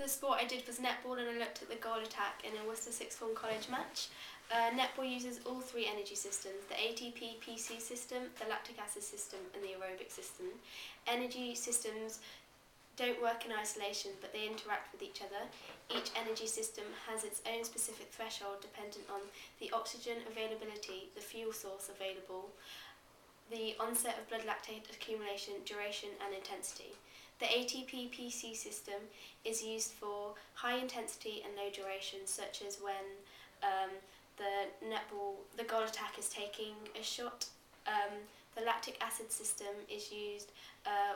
The sport I did was netball, and I looked at the goal attack in a Worcester sixth form college match. Netball uses all three energy systems: the ATP PC system, the lactic acid system, and the aerobic system. Energy systems don't work in isolation, but they interact with each other. Each energy system has its own specific threshold dependent on the oxygen availability, the fuel source available, the onset of blood lactate accumulation, duration, and intensity. The ATP-PC system is used for high intensity and low duration, such as when the goal attack is taking a shot. The lactic acid system is used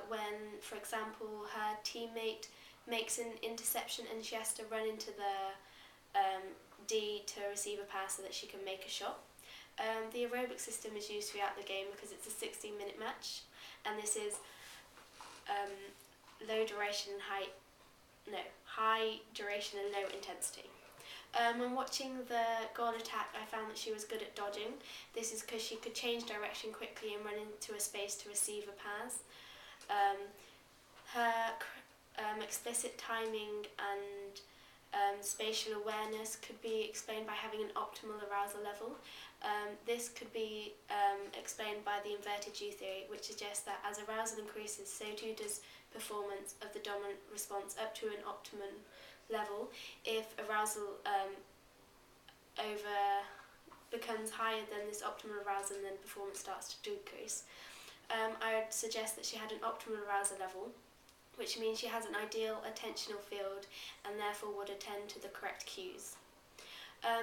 when, for example, her teammate makes an interception and she has to run into the D to receive a pass so that she can make a shot. The aerobic system is used throughout the game because it's a 16-minute match, and this is high duration and low intensity. When watching the goal attack, I found that she was good at dodging. This is because she could change direction quickly and run into a space to receive a pass. Her explicit timing and spatial awareness could be explained by having an optimal arousal level. This could be explained by the inverted U theory, which suggests that as arousal increases, so too does performance of the dominant response up to an optimum level. If arousal becomes higher than this optimal arousal, then performance starts to decrease. I would suggest that she had an optimal arousal level, which means she has an ideal attentional field and therefore would attend to the correct cues.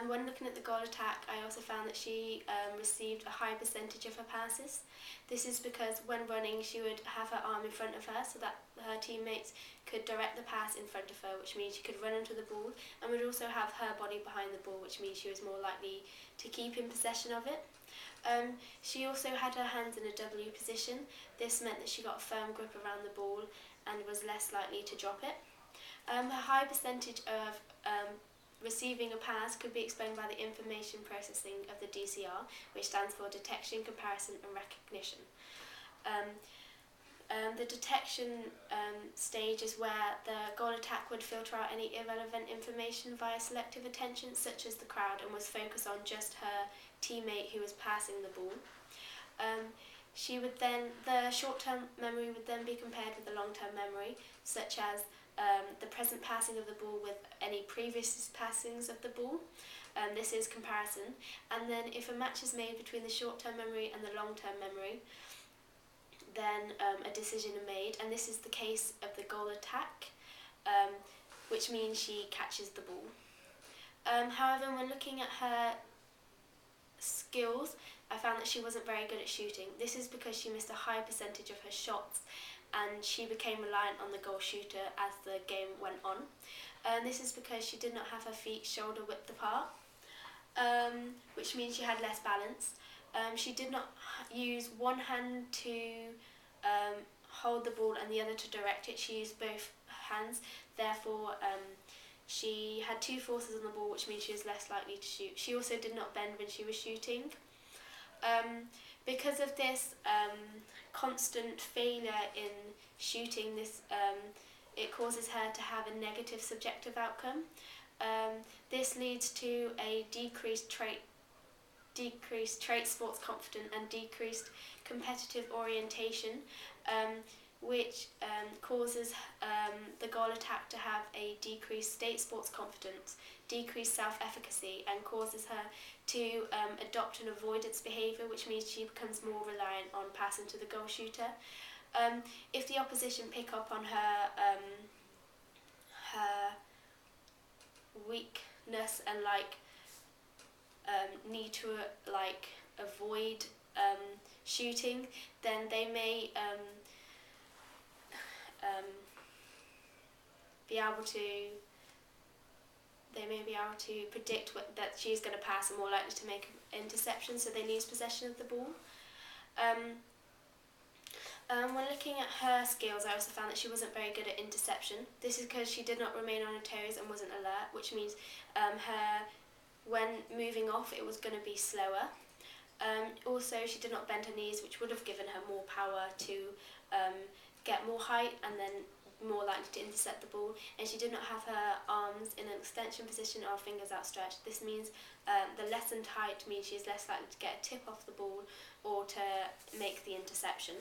When looking at the goal attack, I also found that she received a high percentage of her passes. This is because when running, she would have her arm in front of her so that her teammates could direct the pass in front of her, which means she could run into the ball, and would also have her body behind the ball, which means she was more likely to keep in possession of it. She also had her hands in a W position. This meant that she got a firm grip around the ball and was less likely to drop it. Her high percentage of receiving a pass could be explained by the information processing of the DCR, which stands for detection, comparison, and recognition. The detection stage is where the goal attack would filter out any irrelevant information via selective attention, such as the crowd, and was focused on just her teammate who was passing the ball. The short-term memory would then be compared with the long-term memory, such as the present passing of the ball with any previous passings of the ball. This is comparison. And then if a match is made between the short-term memory and the long-term memory, then a decision is made, and this is the case of the goal attack, which means she catches the ball. However, when looking at her skills, I found that she wasn't very good at shooting. This is because she missed a high percentage of her shots, and she became reliant on the goal shooter as the game went on. This is because she did not have her feet shoulder width apart, which means she had less balance. She did not use one hand to hold the ball and the other to direct it. She used both hands, therefore she had two forces on the ball, which means she was less likely to shoot. She also did not bend when she was shooting. Because of this constant failure in shooting, it causes her to have a negative subjective outcome. This leads to a decreased trait sports confidence and decreased competitive orientation, which causes the goal attack to have a decreased state sports confidence, decreased self-efficacy, and causes her to adopt an avoidance behaviour, which means she becomes more reliant on passing to the goal shooter. If the opposition pick up on her weakness and need to avoid shooting, then they may be able to predict that she's going to pass and more likely to make an interception, so they lose possession of the ball. When looking at her skills, I also found that she wasn't very good at interception. This is because she did not remain on her toes and wasn't alert, which means when moving off, it was going to be slower. Also, she did not bend her knees, which would have given her more power to get more height and then more likely to intercept the ball, and she did not have her arms in an extension position or fingers outstretched. This means the lessened height means she's less likely to get a tip off the ball or to make the interception.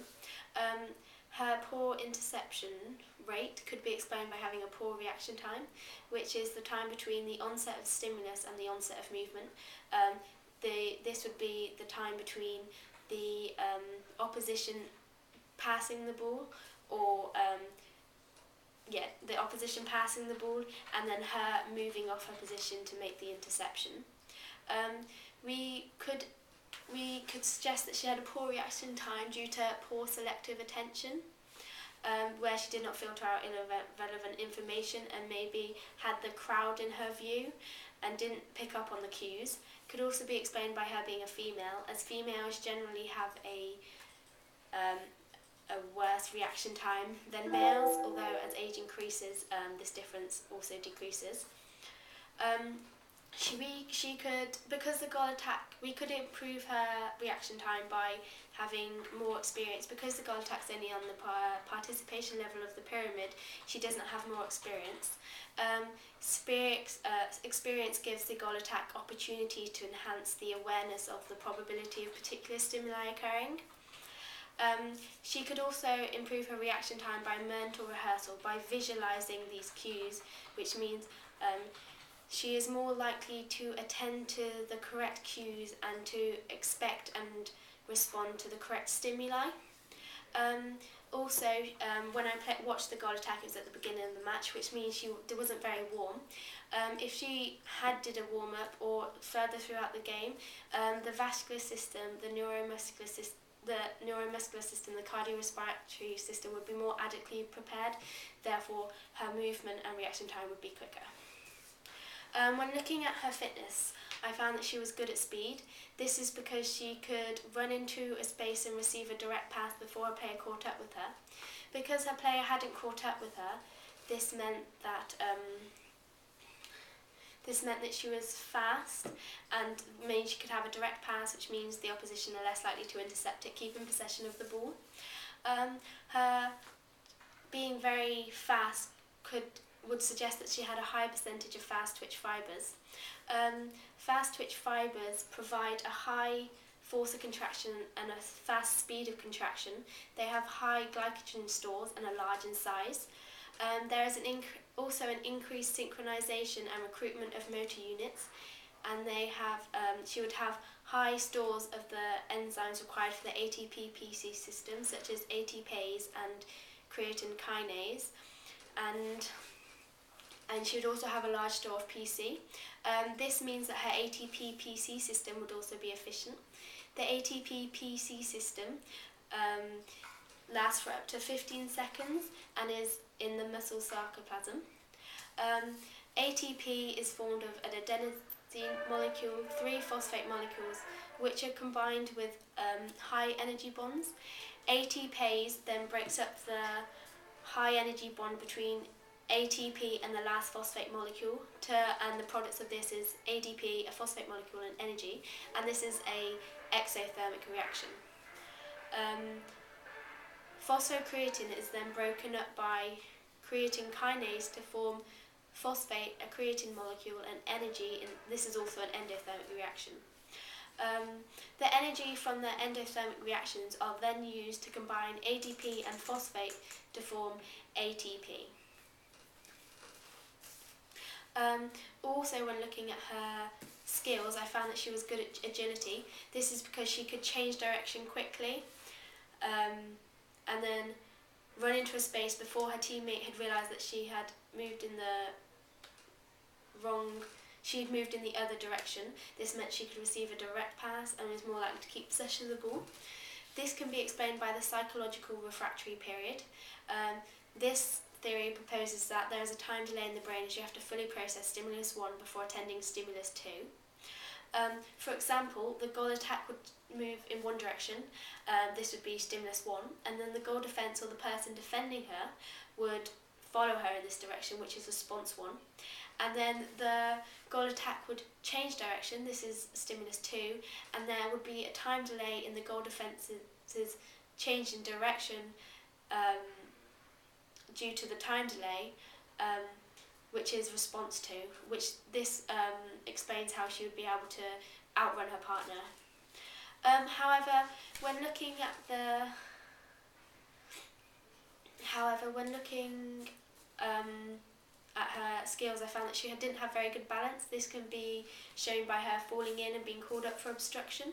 Her poor interception rate could be explained by having a poor reaction time, which is the time between the onset of stimulus and the onset of movement. This would be the time between the opposition passing the ball, or the opposition passing the ball, and then her moving off her position to make the interception. We could suggest that she had a poor reaction time due to poor selective attention, where she did not filter out irrelevant information and maybe had the crowd in her view and didn't pick up on the cues. Could also be explained by her being a female, as females generally have a worse reaction time than males, although as age increases, this difference also decreases. Because the goal attack, we could improve her reaction time by having more experience. Because the goal attack's only on the participation level of the pyramid, she doesn't have more experience. Experience gives the goal attack opportunity to enhance the awareness of the probability of particular stimuli occurring. She could also improve her reaction time by mental rehearsal, by visualising these cues, which means she is more likely to attend to the correct cues and to expect and respond to the correct stimuli. When I watched the goal attack, it was at the beginning of the match, which means it wasn't very warm. If she did a warm-up or further throughout the game, the vascular system, the neuromuscular system, the cardiorespiratory system would be more adequately prepared. Therefore, her movement and reaction time would be quicker. When looking at her fitness, I found that she was good at speed. This is because she could run into a space and receive a direct pass before a player caught up with her. Because her player hadn't caught up with her, this meant that she was fast and means she could have a direct pass, which means the opposition are less likely to intercept it, keeping possession of the ball. Her being very fast would suggest that she had a high percentage of fast twitch fibres. Fast twitch fibres provide a high force of contraction and a fast speed of contraction. They have high glycogen stores and are large in size. There is also an increased synchronization and recruitment of motor units, and she would have high stores of the enzymes required for the ATP-PC system, such as ATPase and creatine kinase, and she would also have a large store of PC. This means that her ATP-PC system would also be efficient. The ATP-PC system lasts for up to 15 seconds and is in the muscle sarcoplasm. ATP is formed of an adenosine molecule, 3 phosphate molecules, which are combined with high energy bonds. ATPase then breaks up the high energy bond between ATP and the last phosphate molecule, and the products of this is ADP, a phosphate molecule, and energy, and this is a exothermic reaction. Phosphocreatine is then broken up by creatine kinase to form phosphate, a creatine molecule, and energy, and this is also an endothermic reaction. The energy from the endothermic reactions are then used to combine ADP and phosphate to form ATP. Also, when looking at her skills, I found that she was good at agility. This is because she could change direction quickly and then run into a space before her teammate had realised that she had moved in the other direction. This meant she could receive a direct pass and was more likely to keep possession of the ball. This can be explained by the psychological refractory period. This theory proposes that there is a time delay in the brain as you have to fully process stimulus 1 before attending stimulus 2. For example, the goal attack would move in one direction, this would be stimulus 1, and then the goal defence or the person defending her would follow her in this direction, which is response 1. And then the goal attack would change direction, this is stimulus 2, and there would be a time delay in the goal defence's change in direction due to the time delay, which is response to, which this explains how she would be able to outrun her partner. However, when looking at her skills, I found that she didn't have very good balance. This can be shown by her falling in and being called up for obstruction.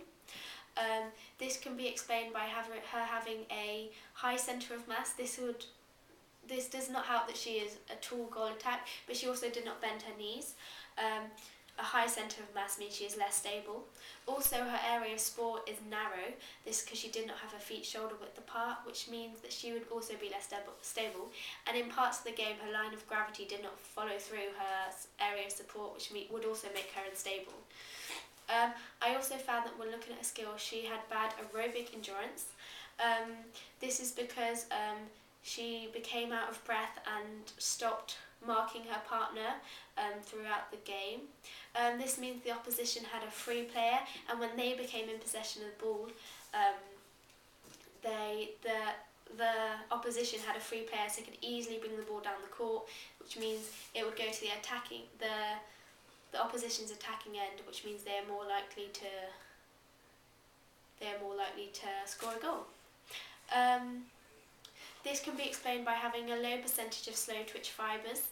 This can be explained by her having a high centre of mass. This does not help that she is a tall goal attack, but she also did not bend her knees. A high centre of mass means she is less stable. Also, her area of sport is narrow. This because she did not have her feet shoulder width apart, which means that she would also be less stable. And in parts of the game, her line of gravity did not follow through her area of support, which would also make her unstable. I also found that when looking at her skills, she had bad aerobic endurance. This is because she became out of breath and stopped marking her partner throughout the game. This means the opposition had a free player, and when they became in possession of the ball, the opposition had a free player, so could easily bring the ball down the court, which means it would go to the opposition's attacking end, which means they're more likely to score a goal. This can be explained by having a low percentage of slow twitch fibres.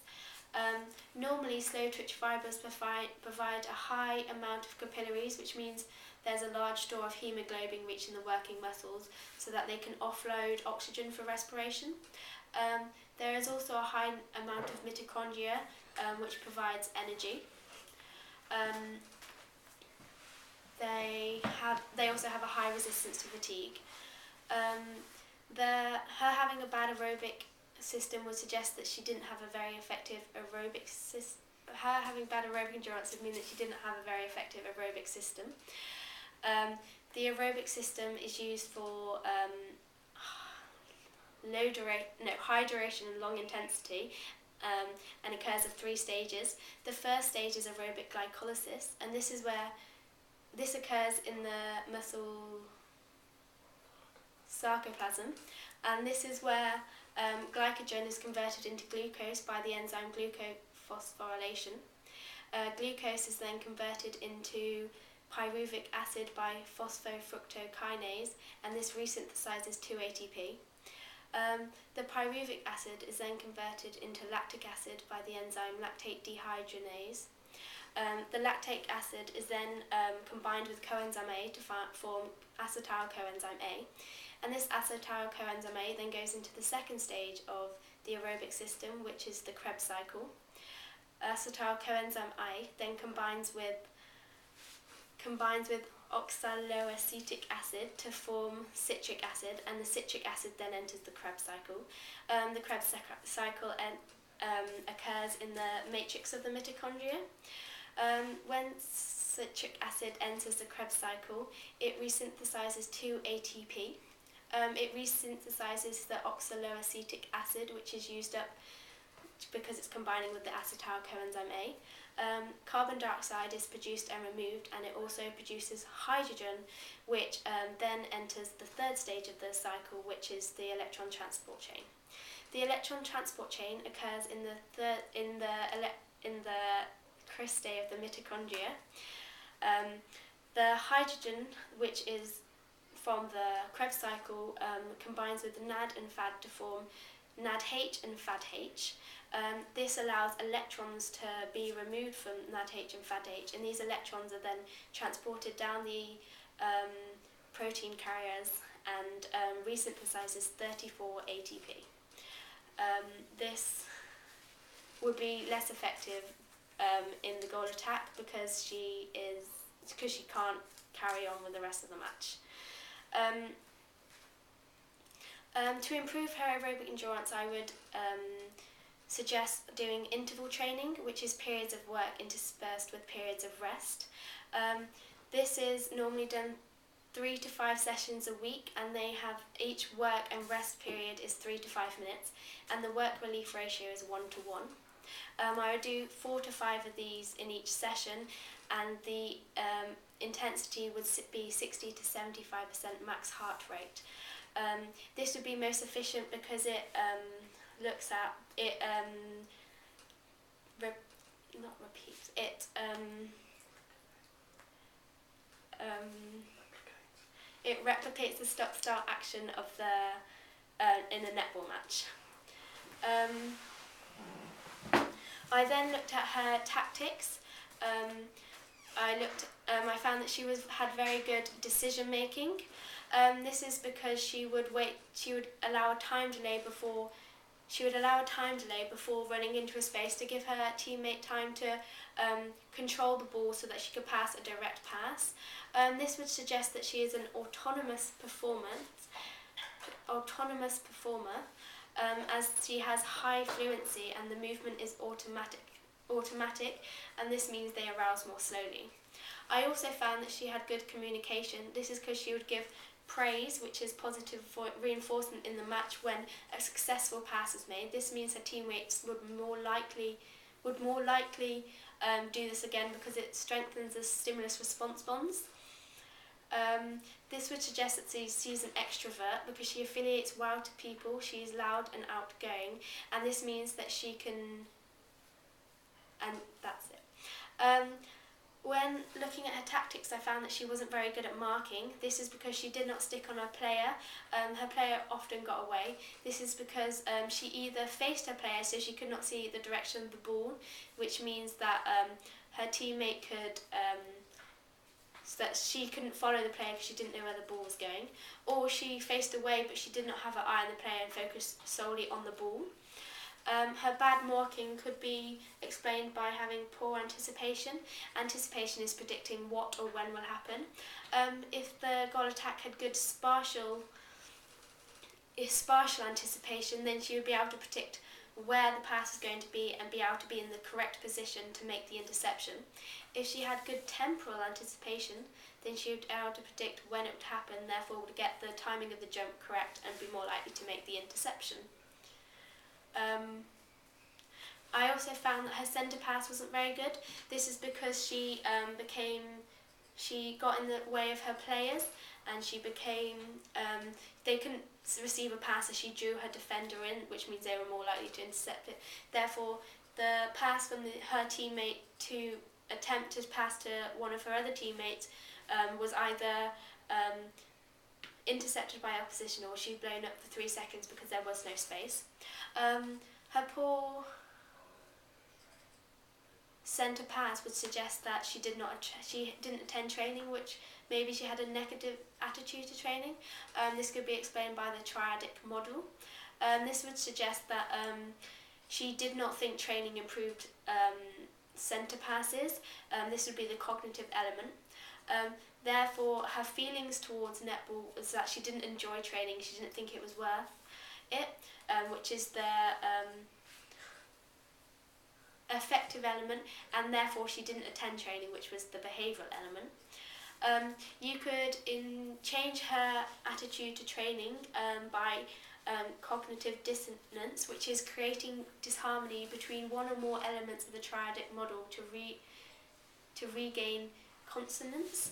Normally, slow twitch fibres provide a high amount of capillaries, which means there's a large store of haemoglobin reaching the working muscles so that they can offload oxygen for respiration. There is also a high amount of mitochondria, which provides energy. They also have a high resistance to fatigue. Her having a bad aerobic system would suggest that she didn't have a very effective aerobic system. Her having bad aerobic endurance would mean that she didn't have a very effective aerobic system. The aerobic system is used for high duration and long intensity, and occurs of 3 stages. The first stage is aerobic glycolysis, and this occurs in the muscle sarcoplasm, and this is where glycogen is converted into glucose by the enzyme glucophosphorylation. Glucose is then converted into pyruvic acid by phosphofructokinase, and this resynthesizes 2-ATP. The pyruvic acid is then converted into lactic acid by the enzyme lactate dehydrogenase. The lactic acid is then combined with coenzyme A to form acetyl coenzyme A, and this acetyl coenzyme A then goes into the second stage of the aerobic system, which is the Krebs cycle. Acetyl coenzyme A then combines with oxaloacetic acid to form citric acid, and the citric acid then enters the Krebs cycle. The Krebs cycle occurs in the matrix of the mitochondria. When citric acid enters the Krebs cycle, it resynthesizes 2-ATP. It resynthesizes the oxaloacetic acid, which is used up because it's combining with the acetyl coenzyme A. Carbon dioxide is produced and removed, and it also produces hydrogen, which then enters the third stage of the cycle, which is the electron transport chain. The electron transport chain occurs in the cristae of the mitochondria. The hydrogen, which is from the Krebs cycle, combines with the NAD and FAD to form NADH and FADH. This allows electrons to be removed from NADH and FADH, and these electrons are then transported down the protein carriers and resynthesizes 34-ATP. This would be less effective in the goal attack because she can't carry on with the rest of the match. To improve her aerobic endurance, I would suggest doing interval training, which is periods of work interspersed with periods of rest. This is normally done 3 to 5 sessions a week, and they have each work and rest period is 3 to 5 minutes, and the work relief ratio is 1:1. I would do 4 to 5 of these in each session, and the intensity would be 60 to 75% max heart rate. This would be most efficient because it looks at, it not repeats, it replicates the stop-start action of in a netball match. I then looked at her tactics. I found that she had very good decision making. This is because she would allow a time delay before running into a space to give her teammate time to control the ball so that she could pass a direct pass. This would suggest that she is an autonomous performer, as she has high fluency and the movement is automatic, and this means they arouse more slowly. I also found that she had good communication. This is because she would give praise, which is positive reinforcement in the match when a successful pass is made. This means her teammates would more likely do this again because it strengthens the stimulus response bonds. This would suggest that she's an extrovert because she affiliates well to people. She's loud and outgoing, and this means that she can. And that's it. When looking at her tactics, I found that she wasn't very good at marking. This is because she did not stick on her player. Her player often got away. This is because she either faced her player so she could not see the direction of the ball, which means that her teammate could, so that she couldn't follow the player because she didn't know where the ball was going, or she faced away but she did not have her eye on the player and focused solely on the ball. Her bad marking could be explained by having poor anticipation. Anticipation is predicting what or when will happen. If the goal attack had good spatial anticipation, then she would be able to predict where the pass is going to be and be able to be in the correct position to make the interception. If she had good temporal anticipation, then she would be able to predict when it would happen, therefore would get the timing of the jump correct and be more likely to make the interception. I also found that her centre pass wasn't very good. This is because she got in the way of her players, and they couldn't receive a pass as she drew her defender in, which means they were more likely to intercept it. Therefore, the pass from her teammate to attempt to pass to one of her other teammates was either intercepted by opposition or she'd blown up for 3 seconds because there was no space. Her poor centre pass would suggest that she didn't attend training, which maybe she had a negative attitude to training. This could be explained by the triadic model. This would suggest that she did not think training improved centre passes. This would be the cognitive element. Therefore, her feelings towards netball was that she didn't enjoy training, she didn't think it was worth it, which is the affective element, and therefore she didn't attend training, which was the behavioural element. You could change her attitude to training by cognitive dissonance, which is creating disharmony between one or more elements of the triadic model to regain consonance.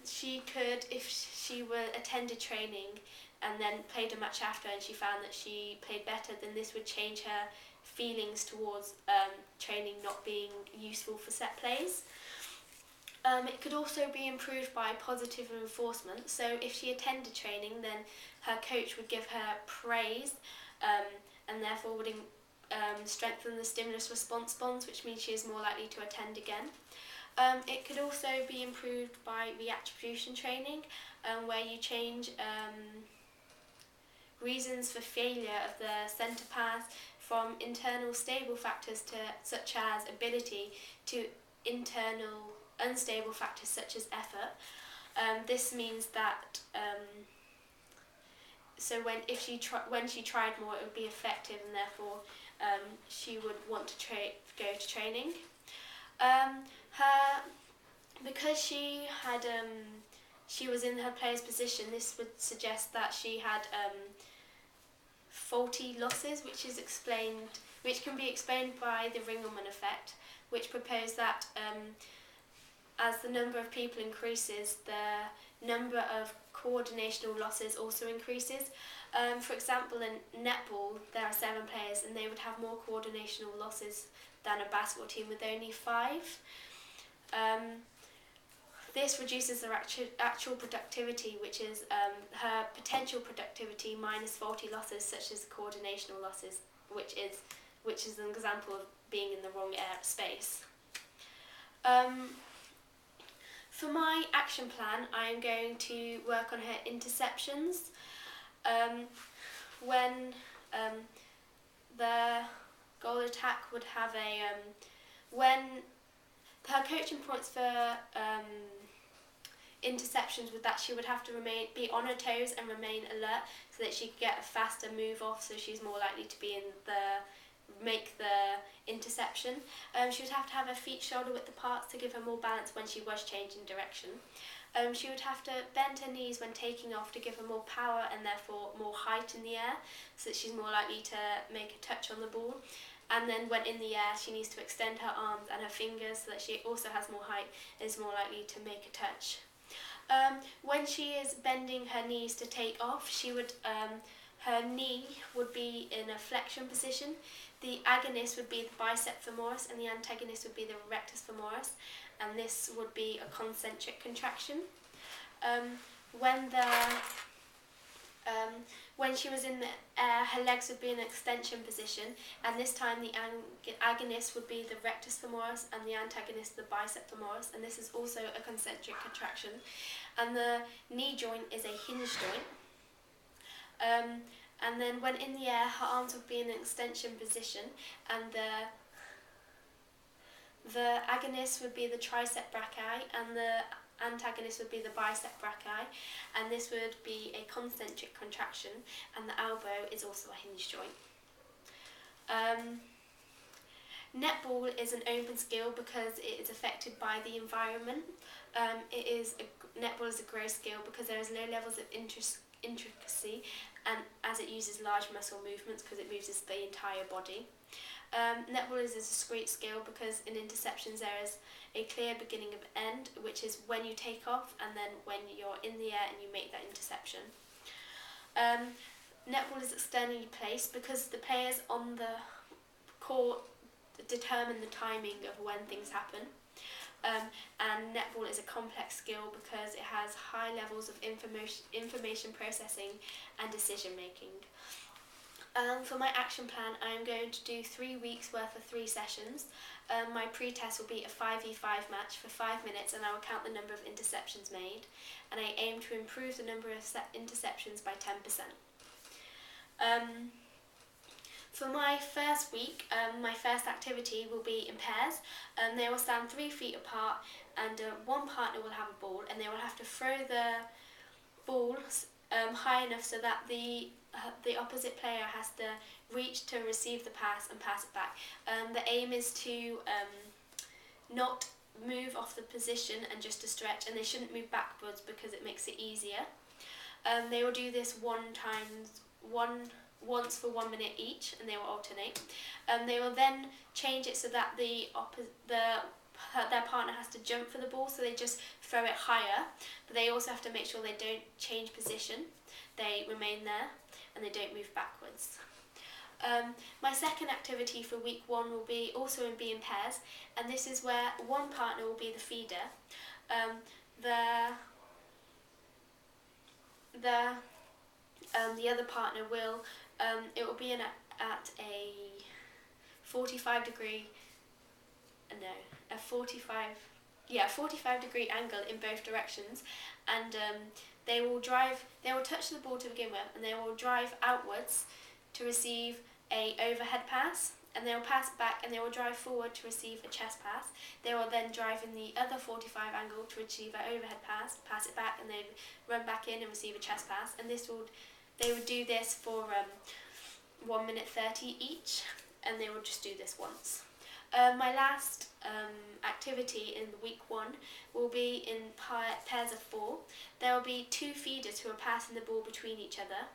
She could, if she attended training and then played a match after and she found that she played better, then this would change her feelings towards training not being useful for set plays. It could also be improved by positive reinforcement. So if she attended training, then her coach would give her praise and therefore would strengthen the stimulus response bonds, which means she is more likely to attend again. It could also be improved by reattribution training, where you change reasons for failure of the centre pass from internal stable factors such as ability to internal unstable factors such as effort. This means that when she tried more, it would be effective, and therefore she would want to go to training. Because she was in her player's position, this would suggest that she had faulty losses, which can be explained by the Ringelmann effect, which proposed that as the number of people increases, the number of coordinational losses also increases. For example, in netball, there are 7 players and they would have more coordinational losses than a basketball team with only 5. This reduces their actual productivity, which is her potential productivity minus faulty losses such as coordinational losses, which is an example of being in the wrong space. For my action plan, I am going to work on her interceptions. When the goal attack would have when her coaching points for interceptions would that she would have to be on her toes and remain alert so that she could get a faster move off, so she's more likely to be make the interception. She would have to have her feet shoulder width apart to give her more balance when she was changing direction. She would have to bend her knees when taking off to give her more power and therefore more height in the air, so that she's more likely to make a touch on the ball. And then when in the air, she needs to extend her arms and her fingers so that she also has more height and is more likely to make a touch. When she is bending her knees to take off, her knee would be in a flexion position. The agonist would be the bicep femoris and the antagonist would be the rectus femoris, and this would be a concentric contraction. When she was in the air, her legs would be in an extension position, and this time the agonist would be the rectus femoris and the antagonist the bicep femoris, and this is also a concentric contraction. And the knee joint is a hinge joint. And then when in the air, her arms would be in an extension position, and the agonist would be the tricep brachii, and the antagonist would be the bicep brachii, and this would be a concentric contraction, and the elbow is also a hinge joint. Netball is an open skill because it is affected by the environment. Netball is a grey skill because there is low levels of intricacy, and as it uses large muscle movements because it moves the entire body. Netball is a discrete skill because in interceptions there is a clear beginning of end, which is when you take off and then when you're in the air and you make that interception. Netball is externally placed because the players on the court determine the timing of when things happen. And netball is a complex skill because it has high levels of information processing and decision making. For my action plan, I am going to do 3 weeks worth of 3 sessions. My pre-test will be a 5v5 match for 5 minutes, and I will count the number of interceptions made, and I aim to improve the number of interceptions by 10%. For my first week, my first activity will be in pairs. They will stand 3 feet apart, and one partner will have a ball, and they will have to throw the balls high enough so that the opposite player has to reach to receive the pass and pass it back. The aim is to not move off the position and just to stretch, and they shouldn't move backwards because it makes it easier. They will do this once for 1 minute each, and they will alternate. They will then change it so that their partner has to jump for the ball, so they just throw it higher, but they also have to make sure they don't change position. They remain there and they don't move backwards. My second activity for week 1 will be in pairs, and this is where one partner will be the feeder. The other partner will it will be at a 45 degree angle in both directions, and they will touch the ball to begin with, and they will drive outwards to receive a overhead pass, and they will pass it back, and they will drive forward to receive a chest pass. They will then drive in the other 45 angle to receive an overhead pass it back, and then run back in and receive a chest pass, and they would do this for 1 minute 30 each, and they will just do this once. My last activity in week 1 will be in pairs of 4. There will be 2 feeders who are passing the ball between each other,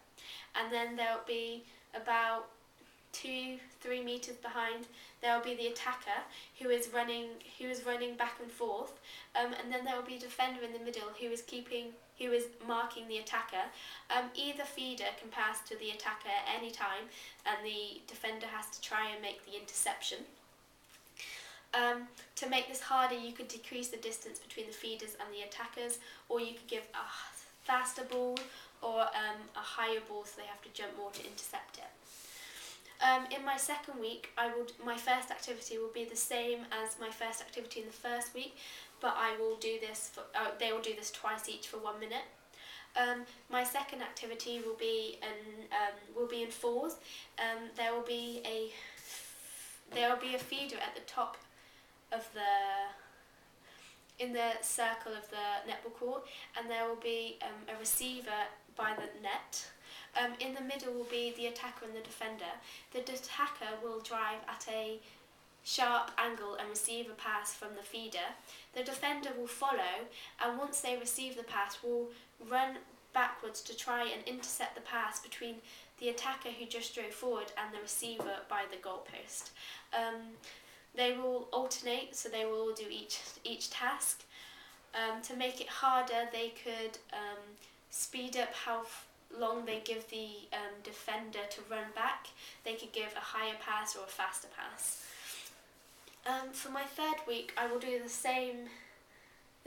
and then there will be about 2-3 meters behind, there will be the attacker who is running back and forth, and then there will be a defender in the middle who is keeping who is marking the attacker. Either feeder can pass to the attacker at any time, and the defender has to try and make the interception. To make this harder, you could decrease the distance between the feeders and the attackers, or you could give a faster ball or a higher ball, so they have to jump more to intercept it. In my second week, my first activity will be the same as my first activity in the first week, but I will do this. They will do this twice each for 1 minute. My second activity will be in fours. There will be a feeder at the top of in the circle of the netball court, and there will be a receiver by the net. In the middle will be the attacker and the defender. The attacker will drive at a sharp angle and receive a pass from the feeder. The defender will follow, and once they receive the pass, will run backwards to try and intercept the pass between the attacker who just drove forward and the receiver by the goalpost. They will alternate, so they will all do each task. To make it harder, they could speed up how long they give the defender to run back. They could give a higher pass or a faster pass. For my third week, I will do the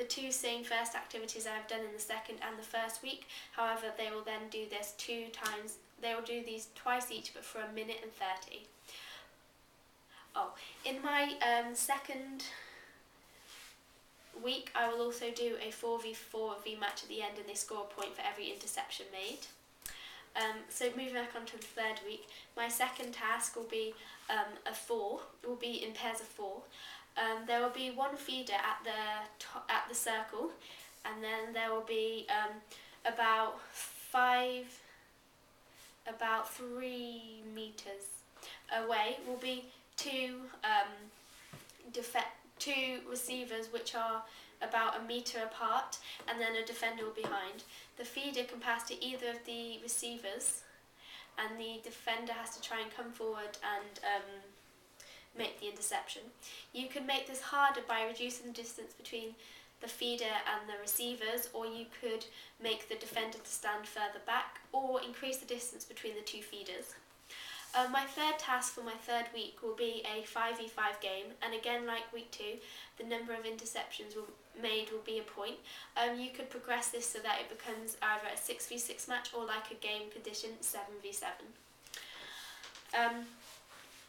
two same first activities I've done in the second and the first week. However, they will then do this 2 times. They will do these twice each, but for 1 minute and 30. In my second week, I will also do a 4v4 match at the end, and they score a point for every interception made. So moving back onto the third week, my second task will be will be in pairs of 4. There will be 1 feeder at the circle, and then there will be about 3 meters away will be 2 receivers, which are about 1 meter apart, and then a defender will be behind. The feeder can pass to either of the receivers, and the defender has to try and come forward and make the interception. You can make this harder by reducing the distance between the feeder and the receivers, or you could make the defender to stand further back, or increase the distance between the 2 feeders. My third task for my third week will be a 5v5 game, and again, like week 2, the number of interceptions made will be a point. You could progress this so that it becomes either a 6v6 match or, like a game condition, 7v7.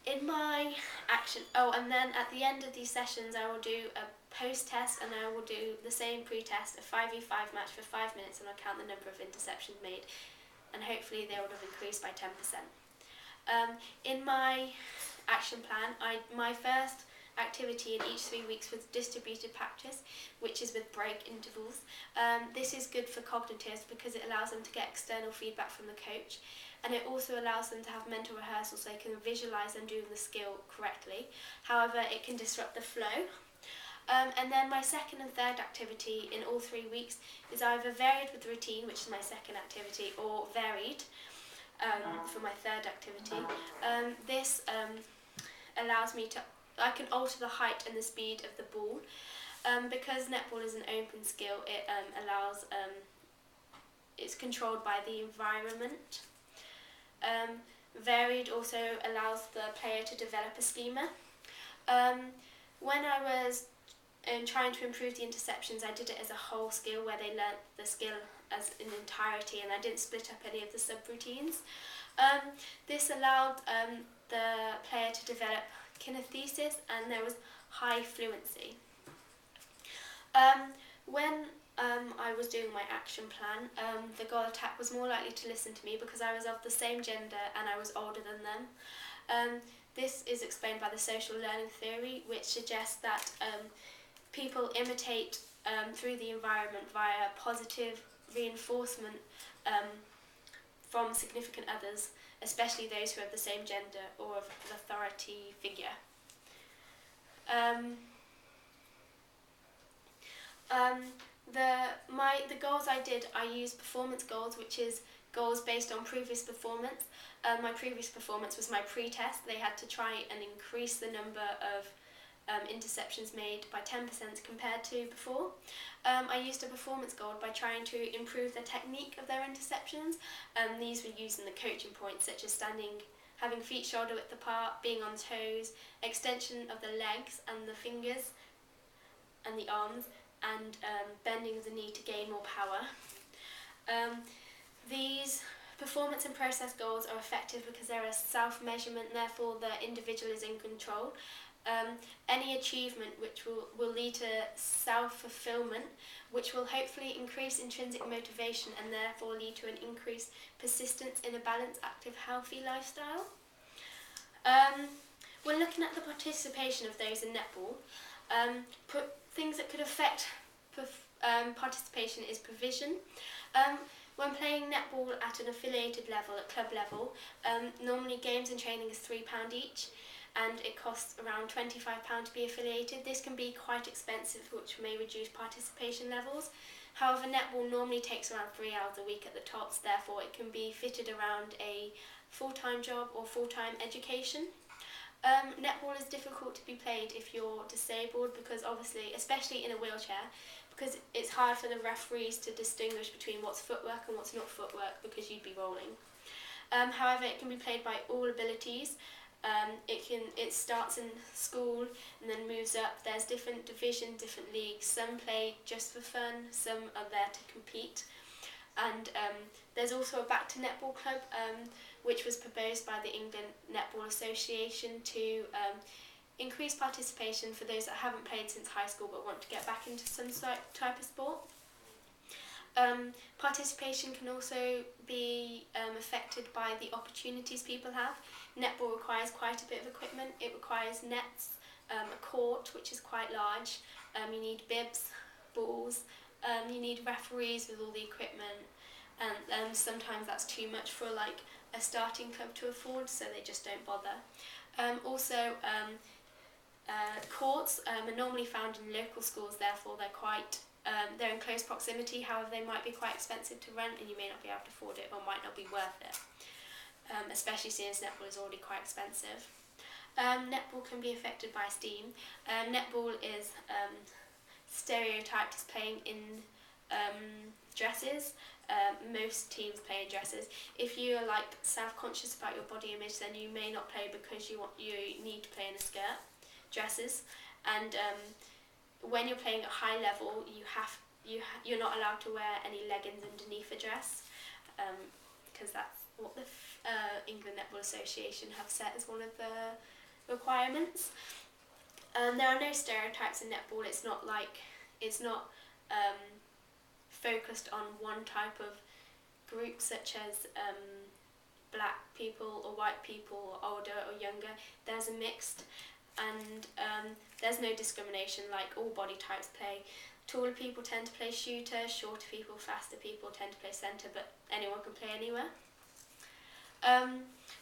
In my action, and then at the end of these sessions, I will do a post-test, and I will do the same pre-test, a 5v5 match for 5 minutes, and I'll count the number of interceptions made, and hopefully they would have increased by 10%. In my action plan, my first activity in each 3 weeks was distributed practice, which is with break intervals. This is good for cognitives because it allows them to get external feedback from the coach, and it also allows them to have mental rehearsal so they can visualise them doing the skill correctly. However, it can disrupt the flow. And then my second and third activity in all 3 weeks is either varied with routine, which is my second activity, or varied for my third activity. This allows me I can alter the height and the speed of the ball. Because netball is an open skill, it allows, it's controlled by the environment. Varied also allows the player to develop a schema. When I was trying to improve the interceptions, I did it as a whole skill where they learnt the skill as an entirety, and I didn't split up any of the sub-routines. This allowed the player to develop kinesthesis, and there was high fluency. When I was doing my action plan, the goal attack was more likely to listen to me because I was of the same gender and I was older than them. This is explained by the social learning theory, which suggests that people imitate through the environment via positive reinforcement from significant others, especially those who have the same gender or of an authority figure. The goals I used performance goals, which is goals based on previous performance. My previous performance was my pre-test. They had to try and increase the number of interceptions made by 10% compared to before. I used a performance goal by trying to improve the technique of their interceptions. These were using the coaching points such as having feet shoulder width apart, being on toes, extension of the legs and the fingers and the arms, and bending of the knee to gain more power. These performance and process goals are effective because they're a self-measurement, therefore the individual is in control. Any achievement which will lead to self-fulfillment, which will hopefully increase intrinsic motivation and therefore lead to an increased persistence in a balanced, active, healthy lifestyle. When looking at the participation of those in netball, things that could affect participation is provision. When playing netball at an affiliated level, at club level, normally games and training is £3 each, and it costs around £25 to be affiliated. This can be quite expensive, which may reduce participation levels. However, netball normally takes around 3 hours a week at the tops, therefore it can be fitted around a full-time job or full-time education. Netball is difficult to be played if you're disabled because obviously, especially in a wheelchair, because it's hard for the referees to distinguish between what's footwork and what's not footwork because you'd be rolling. However, it can be played by all abilities. It starts in school and then moves up. There's different divisions, different leagues. Some play just for fun, some are there to compete. And there's also a Back to Netball club, which was proposed by the England Netball Association to increase participation for those that haven't played since high school but want to get back into some type of sport. Participation can also be affected by the opportunities people have. Netball requires quite a bit of equipment. It requires nets, a court which is quite large, you need bibs, balls, you need referees with all the equipment, and sometimes that's too much for like a starting club to afford, so they just don't bother. Courts are normally found in local schools, therefore they're in close proximity. However, they might be quite expensive to rent and you may not be able to afford it or might not be worth it, especially since netball is already quite expensive. Netball can be affected by steam. Netball is stereotyped as playing in dresses. Most teams play in dresses. If you are like self-conscious about your body image, then you may not play because you need to play in a skirt, dresses, and when you're playing at high level, you're not allowed to wear any leggings underneath a dress, because that's what the England Netball Association have set as one of the requirements. There are no stereotypes in netball. It's not focused on one type of group, such as black people or white people or older or younger. There's a mixed, and there's no discrimination, like all body types play. Taller people tend to play shooter, shorter people, faster people tend to play centre, but anyone can play anywhere.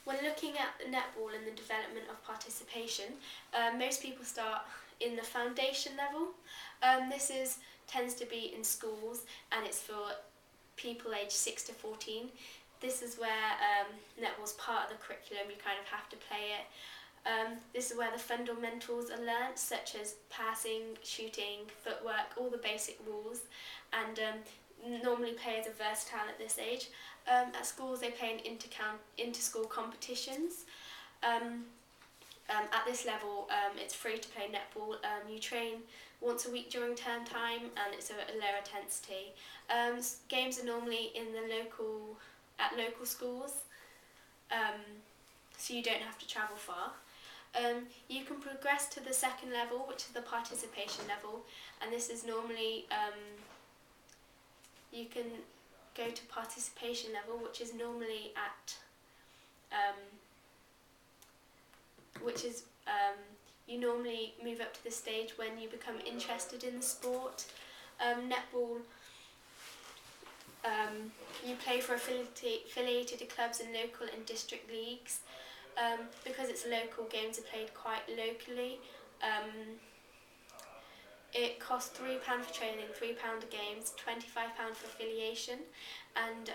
When looking at netball and the development of participation, most people start in the foundation level. This tends to be in schools, and it's for people aged 6 to 14. This is where netball's part of the curriculum. You kind of have to play it. This is where the fundamentals are learnt, such as passing, shooting, footwork, all the basic rules, and normally players are versatile at this age. At schools they play in inter-school competitions. At this level it's free to play netball. You train once a week during term time and it's a lower intensity. Games are normally at local schools, so you don't have to travel far. You can progress to the second level, which is the participation level, and this is normally you can go to participation level, which is normally at you normally move up to the stage when you become interested in the sport. Netball, you play for affiliated clubs in local and district leagues. Because it's local, games are played quite locally. It costs £3 for training, £3 a games, £25 for affiliation, and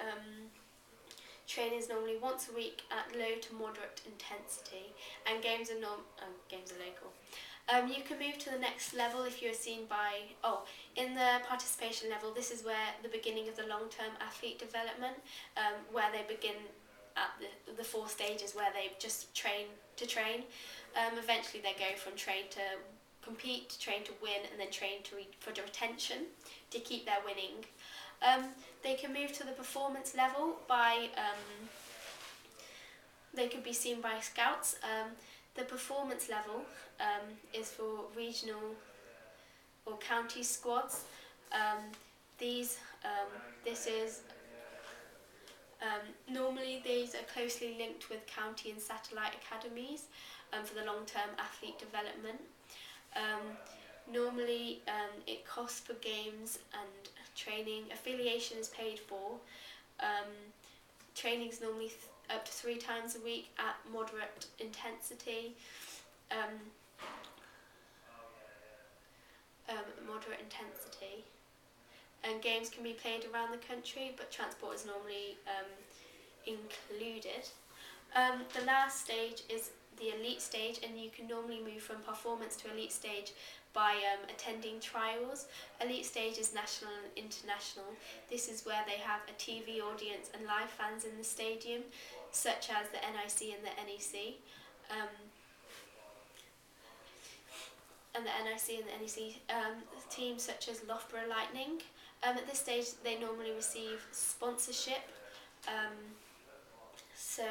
training is normally once a week at low to moderate intensity, and games are local. You can move to the next level if you're seen by, in the participation level, this is where the beginning of the long-term athlete development, where they begin at the 4 stages where they just train to train. Eventually they go from train to compete, to train to win, and then train for the retention to keep their winning. They can move to the performance level by, they could be seen by scouts. The performance level is for regional or county squads. This is normally these are closely linked with county and satellite academies for the long-term athlete development. Normally it costs for games and training. Affiliation is paid for. Training is normally up to 3 times a week at moderate intensity. And games can be played around the country, but transport is normally included. The last stage is the elite stage, and you can normally move from performance to elite stage by attending trials. Elite stage is national and international. This is where they have a TV audience and live fans in the stadium, such as the NIC and the NEC. Teams such as Loughborough Lightning. At this stage they normally receive sponsorship, so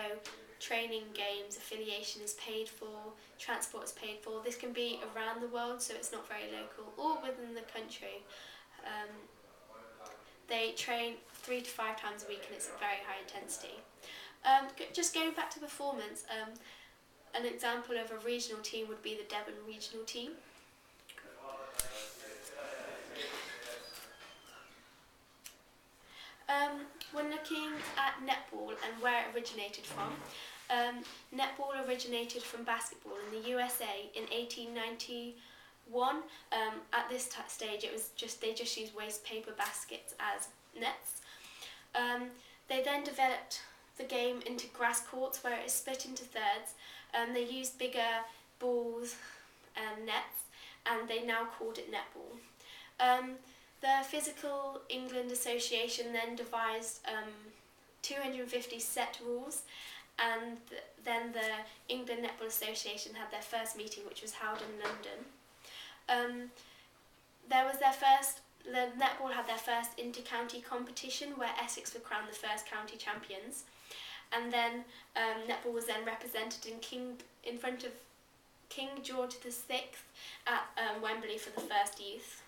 training, games, affiliation is paid for, transport is paid for. This can be around the world, so it's not very local, or within the country. They train 3 to 5 times a week, and it's a very high intensity. Just going back to performance, an example of a regional team would be the Devon regional team. When looking at netball and where it originated from, netball originated from basketball in the USA in 1891. At this stage, they just used waste paper baskets as nets. They then developed the game into grass courts, where it is split into thirds. They used bigger balls and nets, and they now called it netball. The Physical England Association then devised 250 set rules, and then the England Netball Association had their first meeting, which was held in London. The netball had their first inter-county competition, where Essex were crowned the first county champions, and then netball was then represented in front of King George VI at Wembley for the first youth.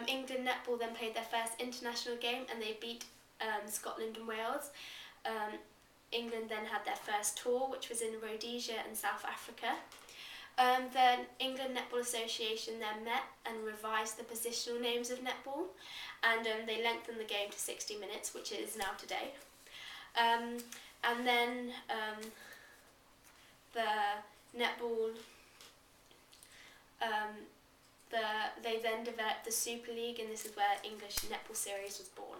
England Netball then played their first international game, and they beat Scotland and Wales. England then had their first tour, which was in Rhodesia and South Africa. The England Netball Association then met and revised the positional names of netball, and they lengthened the game to 60 minutes, which it is now today. And then the netball, they then developed the Super League, and this is where English Netball Series was born.